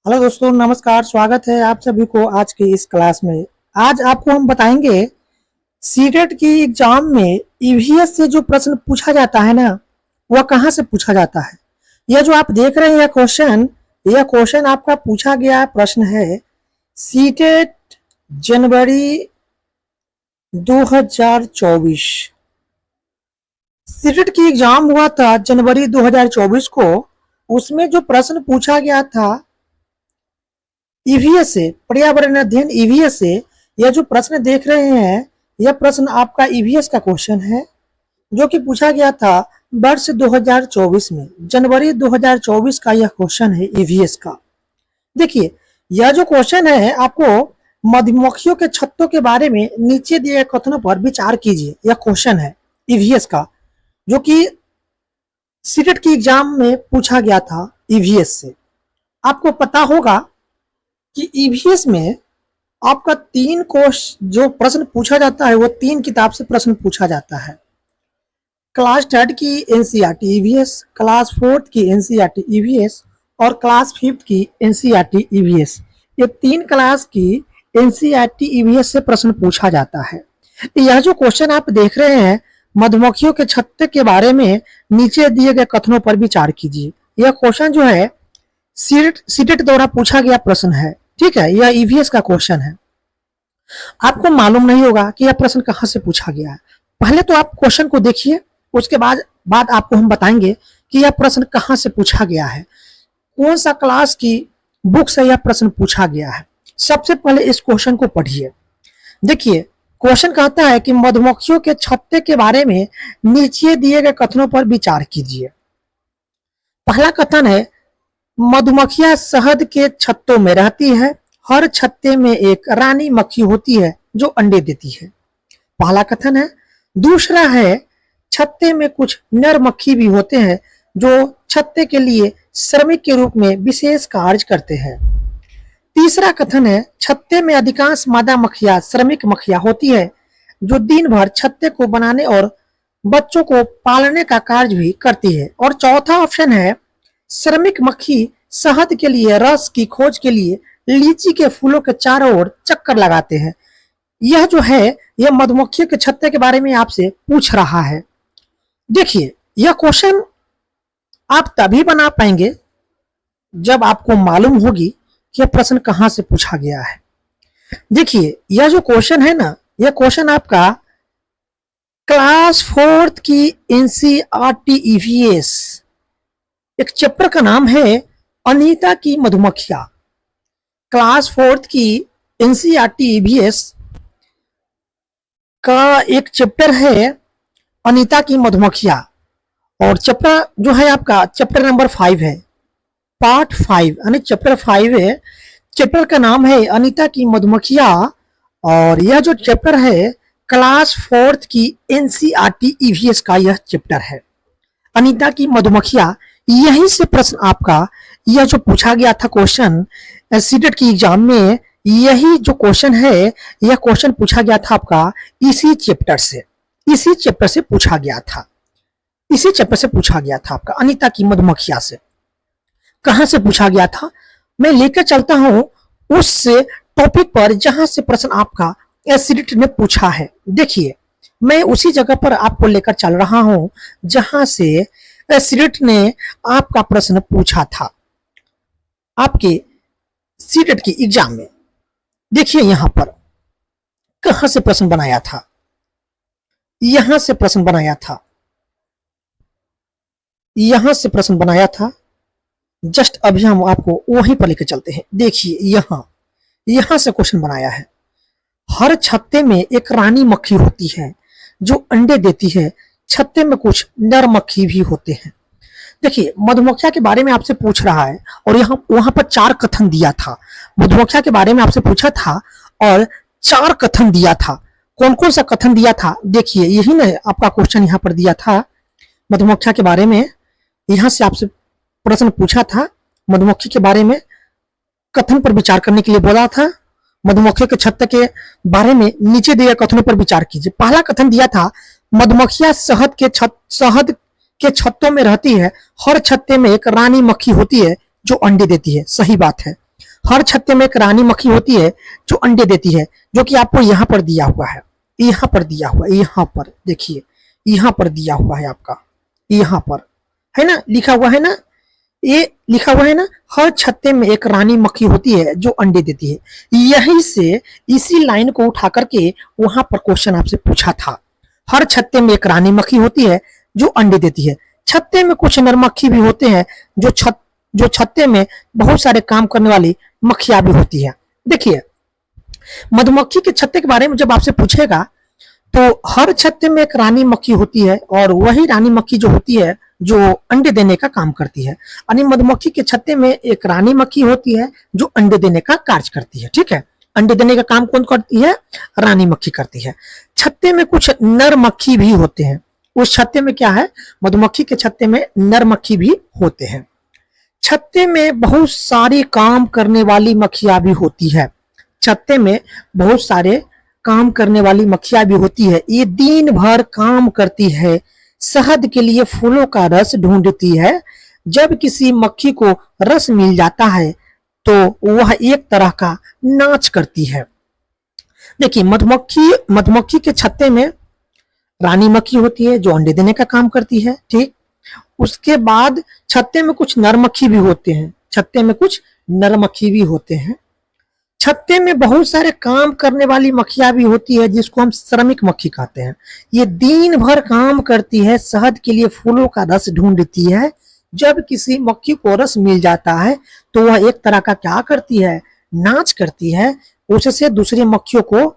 Hello दोस्तों, नमस्कार। स्वागत है आप सभी को आज की इस क्लास में। आज आपको हम बताएंगे सीटेट की एग्जाम में ईवीएस से जो प्रश्न पूछा जाता है ना, वह कहाँ से पूछा जाता है। यह जो आप देख रहे हैं यह क्वेश्चन आपका पूछा गया प्रश्न है सीटेट जनवरी 2024। सीटेट की एग्जाम हुआ था जनवरी 2024 को। उसमें जो प्रश्न पूछा गया था ईवीएस से, पर्यावरण अध्ययन ईवीएस से, यह जो प्रश्न देख रहे हैं यह प्रश्न आपका ईवीएस का क्वेश्चन है जो कि पूछा गया था वर्ष 2024 में। जनवरी 2024 का यह क्वेश्चन है ईवीएस का। देखिए, यह जो क्वेश्चन है आपको मधुमक्खियों के छत्तों के बारे में नीचे दिए कथनों पर विचार कीजिए। यह क्वेश्चन है ईवीएस का जो कि सीटेट की एग्जाम में पूछा गया था ईवीएस से। आपको पता होगा कि ईवीएस में आपका 3 क्वेश्चन जो प्रश्न पूछा जाता है वो 3 किताब से प्रश्न पूछा जाता है। क्लास 3 की एनसीईआरटी ईवीएस, क्लास 4 की एनसीईआरटी ईवीएस और क्लास 5 की एनसीईआरटी ईवीएस। ये 3 क्लास की एनसीईआरटी ईवीएस से प्रश्न पूछा जाता है। यह जो क्वेश्चन आप देख रहे हैं मधुमक्खियों के छत्ते के बारे में नीचे दिए गए कथनों पर विचार कीजिए। यह क्वेश्चन जो है सीटेट द्वारा पूछा गया प्रश्न है। ठीक है, यह ईवीएस का क्वेश्चन है। आपको मालूम नहीं होगा कि यह प्रश्न कहां से पूछा गया है। पहले तो आप क्वेश्चन को देखिए, उसके बाद आपको हम बताएंगे कि यह प्रश्न कहां से पूछा गया है, कौन सा क्लास की बुक से यह प्रश्न पूछा गया है। सबसे पहले इस क्वेश्चन को पढ़िए। देखिए, क्वेश्चन कहता है कि मधुमक्खियों के छत्ते के बारे में नीचे दिए गए कथनों पर विचार कीजिए। पहला कथन है मधुमक्खियां शहद के छत्तों में रहती है। हर छत्ते में एक रानी मक्खी होती है जो अंडे देती है। पहला कथन है। दूसरा है छत्ते में कुछ नर मक्खी भी होते हैं जो छत्ते के लिए श्रमिक के रूप में विशेष कार्य करते हैं। तीसरा कथन है छत्ते में अधिकांश मादा मक्खियां श्रमिक मक्खियां होती है जो दिन भर छत्ते को बनाने और बच्चों को पालने का कार्य भी करती है। और चौथा ऑप्शन है श्रमिक मक्खी शहद के लिए रस की खोज के लिए लीची के फूलों के चारों ओर चक्कर लगाते हैं। यह जो है यह मधुमक्खियों के छत्ते के बारे में आपसे पूछ रहा है। देखिए, यह क्वेश्चन आप तभी बना पाएंगे जब आपको मालूम होगी कि यह प्रश्न कहां से पूछा गया है। देखिए, यह जो क्वेश्चन है ना, यह क्वेश्चन आपका क्लास 4 की एनसीईआरटी ईवीएस, एक चैप्टर का नाम है अनीता की मधुमक्खियां। क्लास 4 की एनसीईआरटी ईवीएस का एक चैप्टर है अनीता की मधुमक्खियां और चैप्टर जो है आपका चैप्टर नंबर 5 है, पार्ट 5 यानी चैप्टर 5 है। चैप्टर का नाम है अनीता की मधुमक्खियां और यह जो चैप्टर है क्लास 4 की एनसीईआरटी ईवीएस का यह चैप्टर है अनीता की मधुमक्खियां। यहीं से प्रश्न आपका यह जो पूछा गया था क्वेश्चन सीटेट की एग्जाम में, यही जो क्वेश्चन है यह क्वेश्चन पूछा गया था आपका इसी चैप्टर से पूछा गया था। इसी चैप्टर से पूछा गया था आपका अनीता की मधुमक्खियां से। कहां से पूछा गया था मैं लेकर चलता हूं उस टॉपिक पर जहां से प्रश्न आपका सीटेट ने पूछा है। देखिए, मैं उसी जगह पर आपको लेकर चल रहा हूं जहां से सीटेट ने आपका प्रश्न पूछा था आपके सीटेट की एग्जाम में। देखिए, यहां पर कहां से प्रश्न बनाया था, यहां से प्रश्न बनाया था, यहां से प्रश्न बनाया था। जस्ट अभी हम आपको वहीं पर लेकर चलते हैं। देखिए, यहां से क्वेश्चन बनाया है। हर छत्ते में एक रानी मक्खी होती है जो अंडे देती है। छत्ते में कुछ नर मक्खी भी होते हैं। देखिए, मधुमक्खियां के बारे में आपसे पूछ रहा है और वहां पर 4 कथन दिया था। मधुमक्खियां के बारे में आपसे पूछा था और 4 कथन दिया था। कौन कौन सा कथन दिया था देखिए, यही ना आपका क्वेश्चन यहाँ पर दिया था मधुमक्खियां के बारे में। यहां से आपसे प्रश्न पूछा था, मधुमक्खी के बारे में कथन पर विचार करने के लिए बोला था। मधुमक्खियों के छत्ते के बारे में नीचे दिए कथनों पर विचार कीजिए। पहला कथन दिया था मधुमक्खियां शहद के छत्तों में रहती है। हर छत्ते में एक रानी मक्खी होती है जो अंडे देती है। सही बात है, हर छत्ते में एक रानी मक्खी होती है जो अंडे देती है, जो कि आपको यहाँ पर दिया हुआ है, यहाँ पर दिया हुआ है, यहाँ पर देखिए, यहाँ पर दिया हुआ है आपका, यहाँ पर है ना, लिखा हुआ है ना, ये लिखा हुआ है ना, हर छत्ते में एक रानी मक्खी होती है जो अंडे देती है। यहीं से इसी लाइन को उठा करके वहां पर क्वेश्चन आपसे पूछा था। हर छत्ते में एक रानी मक्खी होती है जो अंडे देती है। छत्ते में कुछ नर मक्खी भी होते हैं जो छत्ते में बहुत सारे काम करने वाली मक्खियां भी होती है। देखिए, मधुमक्खी के छत्ते के बारे में जब आपसे पूछेगा तो हर छत्ते में एक रानी मक्खी होती है और वही रानी मक्खी जो होती है जो अंडे देने का काम करती है। यानी मधुमक्खी के छत्ते में एक रानी मक्खी होती है जो अंडे देने का कार्य करती है। ठीक है, अंडे देने का काम कौन करती है? रानी मक्खी करती है। छत्ते में कुछ नर मक्खी भी होते हैं। उस छत्ते में क्या है? मधुमक्खी के छत्ते में नर मक्खी भी होते हैं। छत्ते में बहुत सारी काम करने वाली मक्खियां भी होती है। छत्ते में बहुत सारे काम करने वाली मक्खियां भी होती है। ये दिन भर काम करती है, शहद के लिए फूलों का रस ढूंढती है। जब किसी मक्खी को रस मिल जाता है तो वह एक तरह का नाच करती है। देखिए, मधुमक्खी के छत्ते में रानी मक्खी होती है जो अंडे देने का काम करती है। ठीक, उसके बाद छत्ते में कुछ नर मक्खी भी होते हैं। छत्ते में कुछ नर मक्खी भी होते हैं। छत्ते में बहुत सारे काम करने वाली मक्खियां भी होती है जिसको हम श्रमिक मक्खी कहते हैं। ये दिन भर काम करती है, शहद के लिए फूलों का रस ढूंढती है। जब किसी मक्खी को रस मिल जाता है तो वह एक तरह का क्या करती है? नाच करती है। उससे दूसरी मक्खियों को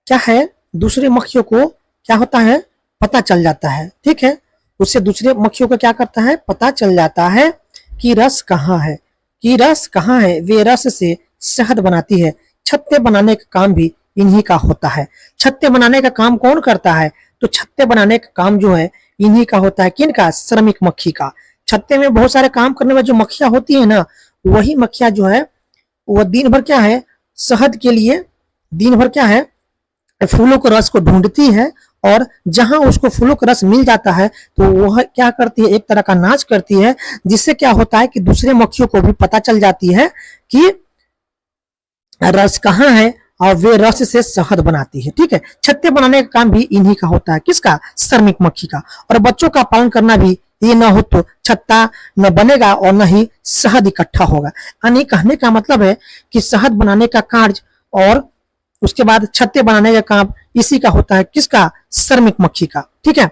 क्या है? दूसरी मक्खियों को क्या होता है? पता चल जाता है। ठीक है, उससे दूसरे मक्खियों को क्या करता है? पता चल जाता है कि रस कहाँ है, कि रस कहाँ है। वे रस से शहद बनाती है। छत्ते बनाने का काम भी इन्हीं का होता है। छत्ते बनाने का काम कौन करता है? तो छत्ते बनाने का काम जो है इन्हीं का होता है। किनका? श्रमिक मक्खी का। छत्ते में बहुत सारे काम करने वाली जो मक्खियां होती है ना, वही मक्खियां जो है वह दिन भर क्या है? शहद के लिए दिन भर क्या है? फूलों के रस को ढूंढती है और जहां उसको फूलों का रस मिल जाता है तो वह क्या करती है? एक तरह का नाच करती है, जिससे क्या होता है कि दूसरे मक्खियों को भी पता चल जाती है कि रस कहाँ है और वे रस से शहद बनाती है। ठीक है, छत्ते बनाने का काम भी इन्हीं का होता है। किसका? श्रमिक मक्खी का। और बच्चों का पालन करना भी, ये ना हो तो छत्ता न बनेगा और न ही शहद इकट्ठा होगा। यानी कहने का मतलब है कि शहद बनाने का कार्य और उसके बाद छत्ते बनाने का काम इसी का होता है। किसका? श्रमिक मक्खी का। ठीक है,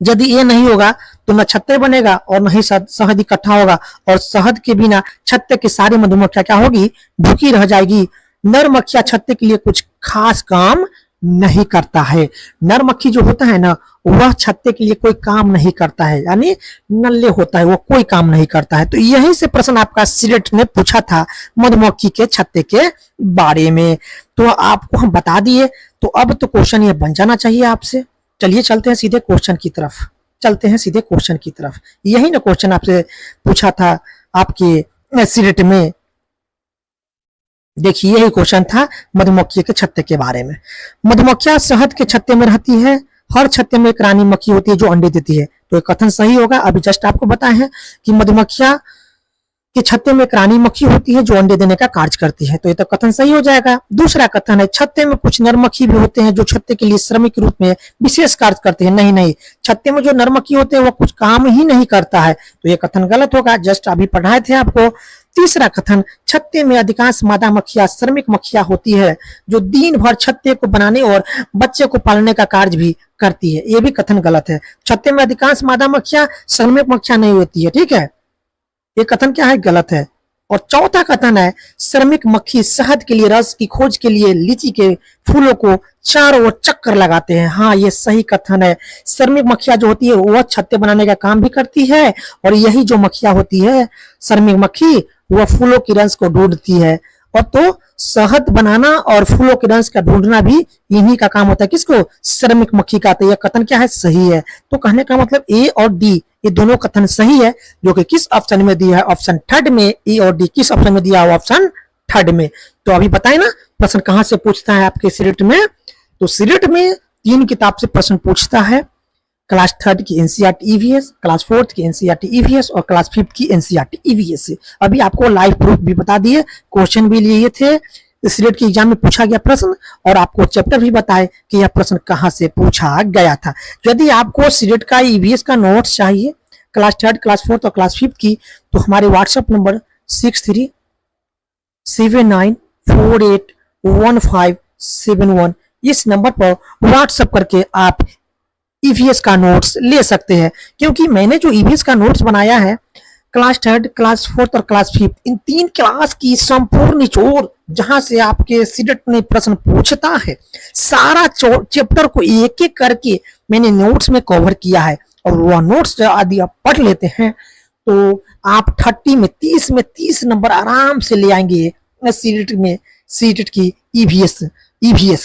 यदि ये नहीं होगा तो न छत्ते बनेगा और न ही शहद इकट्ठा होगा, और शहद के बिना छत्ते की सारी मधुमक्खियां क्या होगी? भूखी रह जाएगी। नर मक्खियां छत्ते के लिए कुछ खास काम नहीं करता है। नर मक्खी जो होता है ना, वह छत्ते के लिए कोई काम नहीं करता है, यानी नल्ले होता है, वो कोई काम नहीं करता है। तो यही से प्रश्न आपका सीरेट ने पूछा था मधुमक्खी के छत्ते के बारे में, तो आपको हम बता दिए। तो अब तो क्वेश्चन ये बन जाना चाहिए आपसे। चलिए चलते हैं सीधे क्वेश्चन की तरफ। यही ना क्वेश्चन आपसे पूछा था आपके सीरेट में। देखिए, यही क्वेश्चन था मधुमक्खी के छत्ते के बारे में। मधुमक्खियां शहद के छत्ते में रहती है। हर छत्ते में एक रानी मक्खी होती है जो अंडे देती है। तो ये कथन सही होगा। अभी जस्ट आपको बताए हैं कि मधुमक्खियां के छत्ते में एक रानी मक्खी होती है जो अंडे देने का कार्य करती है। तो ये तो कथन सही हो जाएगा। दूसरा कथन है, छत्ते में कुछ नर मक्खी भी होते हैं जो छत्ते के लिए श्रमिक रूप में विशेष कार्य करते हैं। नहीं, छत्ते में जो नर मक्खी होते हैं वो कुछ काम ही नहीं करता है। तो ये कथन गलत होगा। जस्ट अभी पढ़ाए थे आपको। तीसरा कथन, छत्ते में अधिकांश मादा मक्खियां श्रमिक मक्खियां होती है जो दिन भर छत्ते को बनाने और बच्चे को पालने का कार्य भी करती है। ये भी कथन गलत है। छत्ते में अधिकांश मादा मक्खियां श्रमिक मक्खियां नहीं होती है। ठीक है, ये कथन क्या है? गलत है। और चौथा कथन है, श्रमिक मक्खी शहद के लिए, रस की खोज के लिए लीची के फूलों को चारों ओर चक्कर लगाते हैं। हाँ, ये सही कथन है। श्रमिक मक्खियां जो होती है वह छत्ते बनाने का काम भी करती है, और यही जो मक्खियां होती है श्रमिक मक्खी, वह फूलों की रस को ढूंढती है। और तो शहद बनाना और फूलों के रस का ढूंढना भी इन्हीं का काम होता है। किसको? श्रमिक मक्खी का। तो यह कथन क्या है? सही है। तो कहने का मतलब ए और डी ये दोनों कथन सही है, जो कि किस ऑप्शन में दिया है? ऑप्शन थर्ड में। ए और डी किस ऑप्शन में दिया है? ऑप्शन थर्ड में। तो अभी बताए ना प्रश्न कहां से पूछता है आपके सीरेट में? तो सीरेट में 3 किताब से प्रश्न पूछता है। क्लास थर्ड की एनसीईआरटी ईवीएस, क्लास फोर्थ की एनसीईआरटी ईवीएस और क्लास फिफ्थ की एनसीईआरटी ईवीएस से। अभी आपको लाइव प्रूफ भी बता दिए, क्वेश्चन भी लिए थे, सीटेट के एग्जाम में पूछा गया प्रश्न, और आपको चैप्टर भी बताए कि यह प्रश्न कहां से पूछा गया था। यदि आपको सीटेट का ईवीएस का नोट्स चाहिए क्लास थर्ड, क्लास फोर्थ और क्लास फिफ्थ की, तो हमारे व्हाट्सएप नंबर 6379481571 इस नंबर पर व्हाट्सएप करके आप ईवीएस का नोट्स ले सकते हैं। क्योंकि मैंने जो ईवीएस का नोट्स बनाया है क्लास थर्ड, क्लास फोर्थ और क्लास फिफ्थ, इन 3 क्लास की संपूर्ण निचोड़, जहां से आपके सीटेट में प्रश्न पूछता है, सारा चैप्टर को एक एक करके मैंने नोट्स में कवर किया है। और वह नोट्स यदि आप पढ़ लेते हैं तो आप 30 में 30 नंबर आराम से ले आएंगे सीटेट की ईवीएस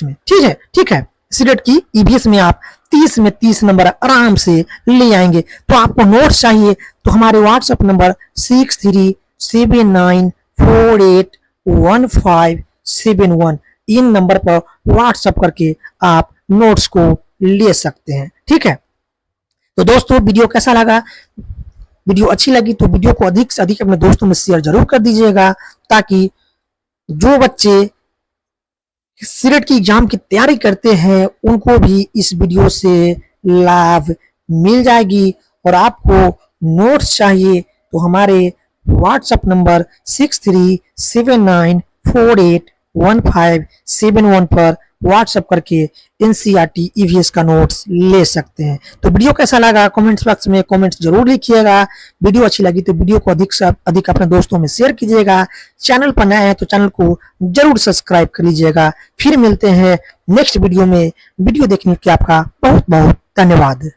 में। ठीक है, सीटेट की ईवीएस में आप 30 नंबर आराम से ले आएंगे। तो आपको नोट्स चाहिए तो हमारे व्हाट्सएप नंबर 6379481571 इन नंबर पर व्हाट्सएप करके आप नोट्स को ले सकते हैं। ठीक है, तो दोस्तों वीडियो कैसा लगा? वीडियो अच्छी लगी तो वीडियो को अधिक से अधिक अपने दोस्तों में शेयर जरूर कर दीजिएगा, ताकि जो बच्चे सीटेट की एग्जाम की तैयारी करते हैं उनको भी इस वीडियो से लाभ मिल जाएगी। और आपको नोट्स चाहिए तो हमारे व्हाट्सएप नंबर 6379481571 पर व्हाट्सएप करके एनसीईआरटी ईवीएस का नोट्स ले सकते हैं। तो वीडियो कैसा लगा कमेंट्स बॉक्स में कमेंट्स जरूर लिखिएगा। वीडियो अच्छी लगी तो वीडियो को अधिक से अधिक अपने दोस्तों में शेयर कीजिएगा। चैनल पर नए हैं तो चैनल को जरूर सब्सक्राइब कर लीजिएगा। फिर मिलते हैं नेक्स्ट वीडियो में। वीडियो देखने के लिए आपका बहुत बहुत धन्यवाद।